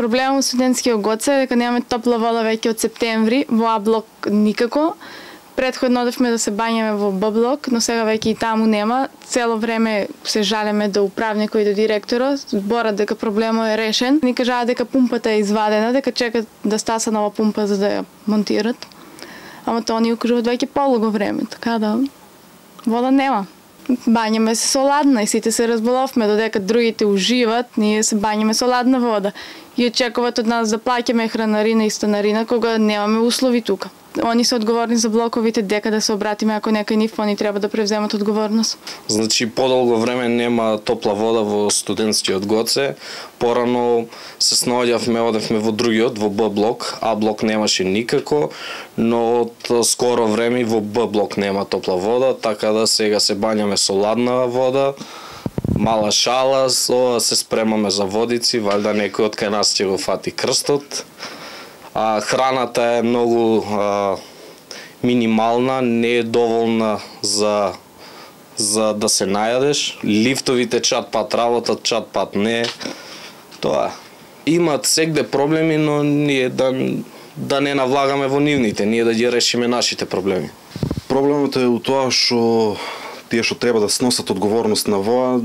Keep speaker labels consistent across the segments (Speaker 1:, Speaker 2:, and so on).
Speaker 1: Проблемот во студентскиот год е дека немаме топла вода веќе од септември, во А блок никако. Претходно одевме да се бањаме во Б блок, но сега веќе и таму нема. Цело време се жалеме до управникот и до директорот, зборат дека проблемот е решен. Ни кажаа дека пумпата е извадена, дека чекат да стаса нова пумпа за да ја монтират. Ама тоа ни окажуваат веќе полого време, така да вода нема. Бањаме се со ладна и сите се разболовме, додека другите уживат, ние се бањаме со ладна вода. И очекуваат од нас да плаќаме хранарина и станарина кога немаме услови тука. Они се одговорни за блоковите, дека да се обратиме ако некој нив, они треба да превземат одговорност.
Speaker 2: Значи подолго време нема топла вода во студентскиот гоце. Порано се снаоѓавме, одевме во другиот, во Б блок. А блок немаше никако, но од скоро време во Б блок нема топла вода, така да сега се бањаме со ладна вода. Мала шала, се спремаме за водици, валјда некој од кај нас ќе го фати крстот. Храната е многу минимална, не е доволна за да се најадеш. Лифтовите чат пат работат, чат пат не. Тоа е. Имат сегде проблеми, но ние да не навлагаме во нивните, ние да ги решиме нашите проблеми.
Speaker 3: Проблемот е у тоа што тие што треба да сносат одговорност на воа,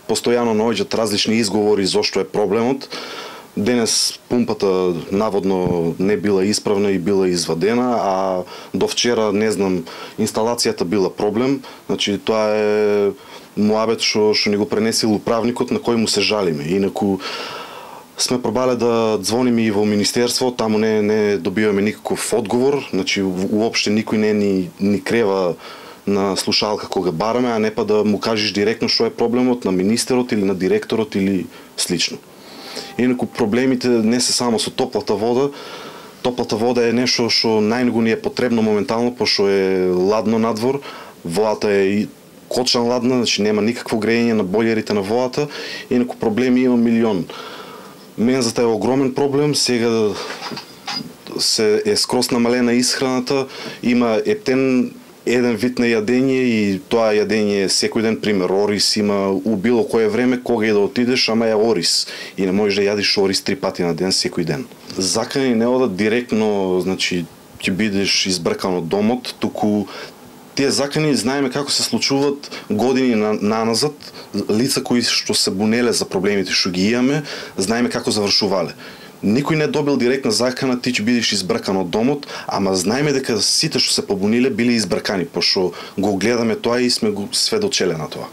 Speaker 3: постојано наоѓаат различни изговори зошто е проблемот. Денес пумпата наводно не била исправна и била извадена, а до вчера, не знам, инсталацијата била проблем. Значи тоа е муабет што ни го пренесил управникот на кој му се жалиме. Инаку сме пробале да звониме и во министерство, таму не добиваме никаков одговор, значи уопште никој не ни крева на слушалка кога бараме, а не па да му кажеш директно што е проблемот на министерот или на директорот или слично. Инаку проблемите не се само со топлата вода. Топлата вода е нешто што најмногу ни е потребно моментално, пошто е ладно надвор. Водата е кочан ладна, значи нема никакво грејење на бојлерите на водата. Инаку проблеми има милион. Мензата е огромен проблем, сега е скрос намалена исхраната, има ептен еден вид на јадење и тоа јадење е секој ден, пример, орис има у било кое време, кога и да отидеш, ама е орис и не можеш да јадиш орис 3 пати на ден, секој ден. Закани не одат директно, значи ќе бидеш избркан од домот, туку тие закани знаеме како се случуваат години наназад, лица кои што се бунеле за проблемите што ги имаме, знаеме како завршувале. Никој не добил директна закана, ти ќе бидеш избркан од домот, ама знаеме дека сите што се побуниле биле избркани, пошто го гледаме тоа и сме го сведочеле на тоа.